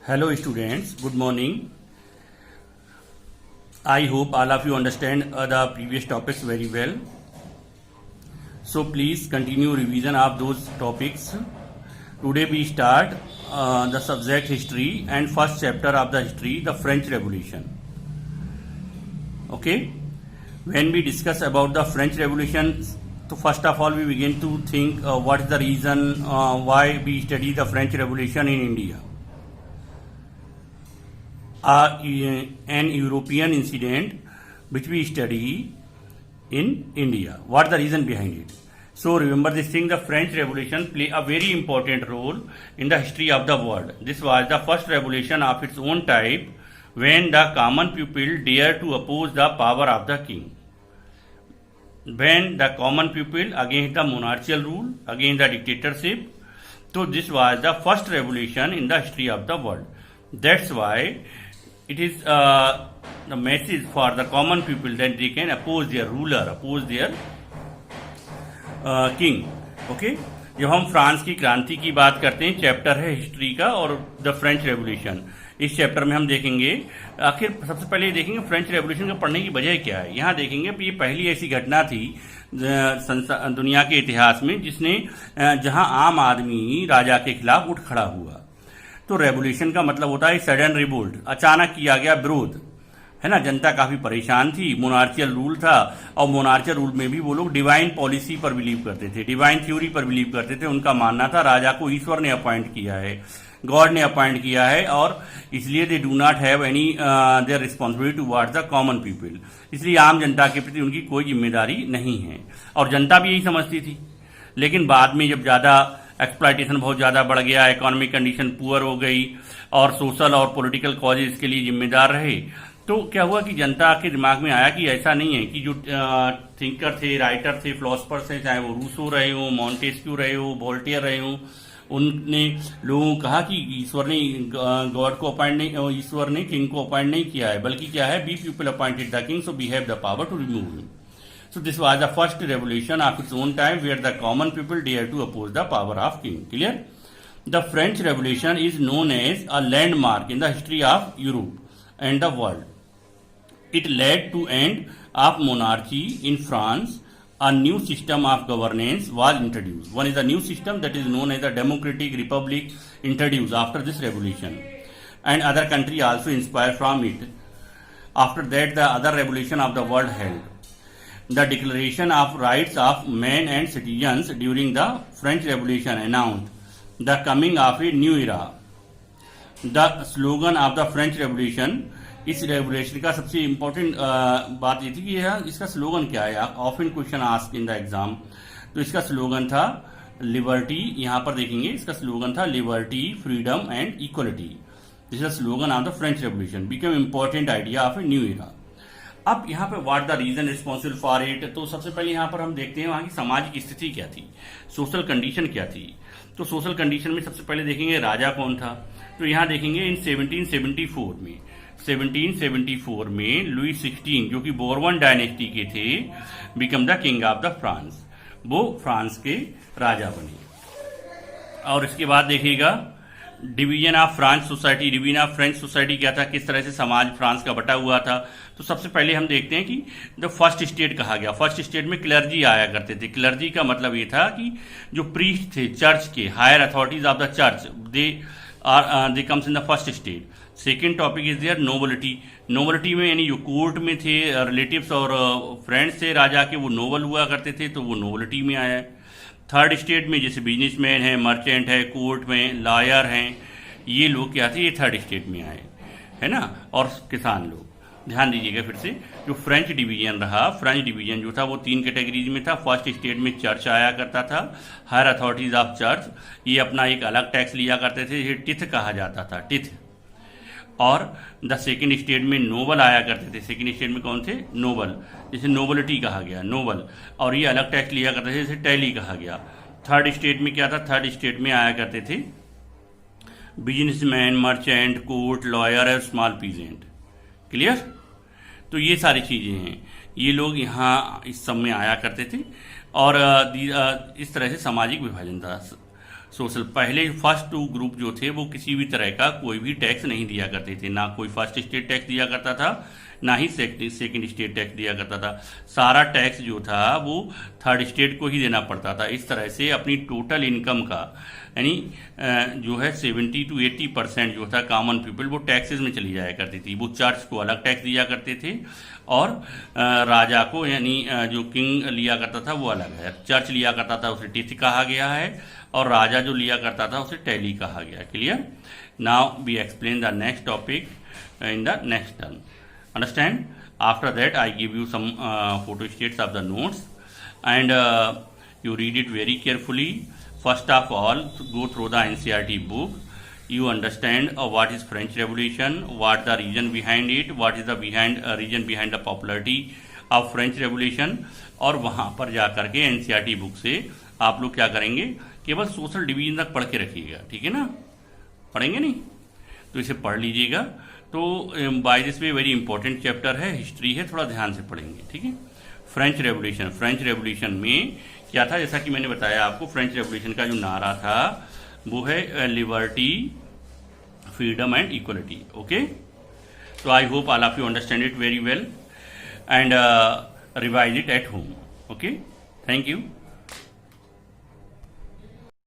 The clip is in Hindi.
Hello students, good morning. I hope all of you understand the previous topics very well. So please continue revision of those topics. Today we start the subject history and first chapter of the history, the French Revolution. Okay, when we discuss about the French Revolution, so first of all we begin to think what is the reason why we study the French Revolution in India. An European incident which we study in India. What is the reason behind it? So remember this thing, the French Revolution play a very important role in the history of the world. This was the first revolution of its own type when the common people dared to oppose the power of the king. When the common people against the monarchical rule, against the dictatorship. So this was the first revolution in the history of the world. That's why it is the message for the common people that they can oppose their ruler, oppose their king. Okay, जब हम फ्रांस की क्रांति की बात करते हैं, चैप्टर है हिस्ट्री का और द फ्रेंच रेवोल्यूशन. इस चैप्टर में हम देखेंगे आखिर सबसे पहले देखेंगे फ्रेंच रेवोल्यूशन को पढ़ने की वजह क्या है. यहाँ देखेंगे ये पहली ऐसी घटना थी दुनिया के इतिहास में जिसने जहां आम आदमी राजा के खिलाफ उठ खड़ा हुआ. तो रेवोल्यूशन का मतलब होता है सडन रिवोल्ट, अचानक किया गया विरोध, है ना. जनता काफी परेशान थी, मोनार्चियल रूल था और मोनार्चियल रूल में भी वो लोग डिवाइन पॉलिसी पर बिलीव करते थे, डिवाइन थ्योरी पर बिलीव करते थे. उनका मानना था राजा को ईश्वर ने अपॉइंट किया है, गॉड ने अपॉइंट किया है और इसलिए they do not have any their responsibility towards the common people. इसलिए आम जनता के प्रति उनकी कोई जिम्मेदारी नहीं है और जनता भी यही समझती थी. लेकिन बाद में जब ज्यादा एक्सप्लॉयटेशन बहुत ज़्यादा बढ़ गया, इकोनॉमिक कंडीशन पुअर हो गई और सोशल और पॉलिटिकल कॉजेज इसके लिए जिम्मेदार रहे, तो क्या हुआ कि जनता के दिमाग में आया कि ऐसा नहीं है कि जो थिंकर थे, राइटर थे, फिलोसफर्स थे, चाहे वो रूसो रहे हो, मॉन्टेस्क्यू रहे हो, वोल्टेयर रहे हो, उनने लोगों को कहा कि ईश्वर ने गॉड को अपॉइंट नहीं, ईश्वर ने किंग को अपॉइंट नहीं किया है, बल्कि क्या है, we people appointed the king, so we have the power to remove him. So this was the first revolution of its own time where the common people dared to oppose the power of king. Clear? The French Revolution is known as a landmark in the history of Europe and the world. It led to end of monarchy in France. A new system of governance was introduced. One is a new system that is known as the democratic republic introduced after this revolution. And other country also inspired from it. After that the other revolution of the world held. The Declaration of Rights of Men and Citizens during the French Revolution announced the coming of a new era. The slogan of the French Revolution, इस रेवोल्यूशन का सबसे इम्पोर्टेंट बात ये थी कि यह इसका स्लोगन क्या है. Often question ask in the exam. तो इसका स्लोगन था लिबर्टी. यहाँ पर देखेंगे इसका स्लोगन था liberty, freedom and equality. This is the slogan of the French revolution, become important idea of a new era. अब यहाँ पे what the reason responsible for it, तो सबसे पहले यहाँ पर हम देखते हैं वहां की सामाजिक स्थिति क्या थी, सोशल कंडीशन क्या थी. तो सोशल कंडीशन में सबसे पहले देखेंगे राजा कौन था. तो यहाँ देखेंगे इन 1774 में लुई 16 जो कि बोरबन डायनेस्टी के थे, become the king of the France, वो फ्रांस के राजा बने. और इसके बाद देखिएगा division of France society. Division of French society क्या था, किस तरह से समाज फ्रांस का बटा हुआ था. तो सबसे पहले हम देखते हैं कि द फर्स्ट स्टेट कहा गया. फर्स्ट स्टेट में क्लर्जी आया करते थे. क्लर्जी का मतलब ये था कि जो प्रीस्ट थे चर्च के, higher authorities of the church, they comes in the first state. Second topic is their nobility. Nobility में यानी जो कोर्ट में थे, रिलेटिव्स और फ्रेंड्स थे राजा के, वो नोबल हुआ करते थे, तो वो नोबलिटी में आया है. थर्ड स्टेट में जैसे बिजनेसमैन है, मर्चेंट है, कोर्ट में लॉयर हैं, ये लोग क्या थे, ये थर्ड स्टेट में आए, है ना. और किसान लोग. ध्यान दीजिएगा फिर से, जो फ्रेंच डिवीजन रहा, फ्रेंच डिवीजन जो था वो 3 कैटेगरीज में था. फर्स्ट स्टेट में चर्च आया करता था, हायर अथॉरिटीज ऑफ चर्च, ये अपना एक अलग टैक्स लिया करते थे, ये टिथ कहा जाता था, टिथ. और द सेकेंड स्टेट में नोबल आया करते थे. सेकेंड स्टेट में कौन थे, नोबल, जैसे नोबलिटी कहा गया, नोबल, और ये अलग टैक्स लिया करते थे, जैसे टैली कहा गया. थर्ड स्टेट में क्या था, थर्ड स्टेट में आया करते थे बिजनेसमैन, मर्चेंट, कोर्ट, लॉयर और स्मॉल पीजेंट. क्लियर. तो ये सारी चीजें हैं, ये लोग यहाँ इस सब में आया करते थे और इस तरह से सामाजिक विभाजन था. सोशल, पहले फर्स्ट टू ग्रुप जो थे वो किसी भी तरह का कोई भी टैक्स नहीं दिया करते थे, ना कोई फर्स्ट स्टेट टैक्स दिया करता था, ना ही सेकंड स्टेट टैक्स दिया करता था। सारा टैक्स जो था वो थर्ड स्टेट को ही देना पड़ता था। इस तरह से अपनी टोटल इनकम का यानी जो है 70 to 80% जो था कॉमन पीपल वो टैक्सेस में चली जाया करती थी। वो चर्च को अलग टैक्स दिया करते थे और राजा को यानी जो किंग लिया करता था वो अलग है। चर्च लिया करता था उसे टिथ कहा गया है और राजा जो लिया करता था उसे टैली कहा गया। Clear? Now we explain the next topic in the next term. Understand? After that I give you some photo states of the notes and you read it very carefully. First of all, go through the NCERT book. You understand what is French Revolution, what the reason behind it, what is the reason behind the popularity of French Revolution. और वहाँ पर जा करके NCERT बुक से आप लोग क्या करेंगे, केवल सोशल डिवीजन तक पढ़ के रखिएगा, ठीक है ना? पढ़ेंगे नहीं तो इसे पढ़ लीजिएगा। तो by this way very important chapter है, हिस्ट्री है, थोड़ा ध्यान से पढ़ेंगे, ठीक है? फ्रेंच रेवोल्यूशन, फ्रेंच रेवोल्यूशन में क्या था, जैसा कि मैंने बताया आपको, फ्रेंच रेवोल्यूशन का जो नारा था वो है liberty, freedom and equality. Okay, तो I hope all of you understand it very well and revise it at home. Okay, thank you.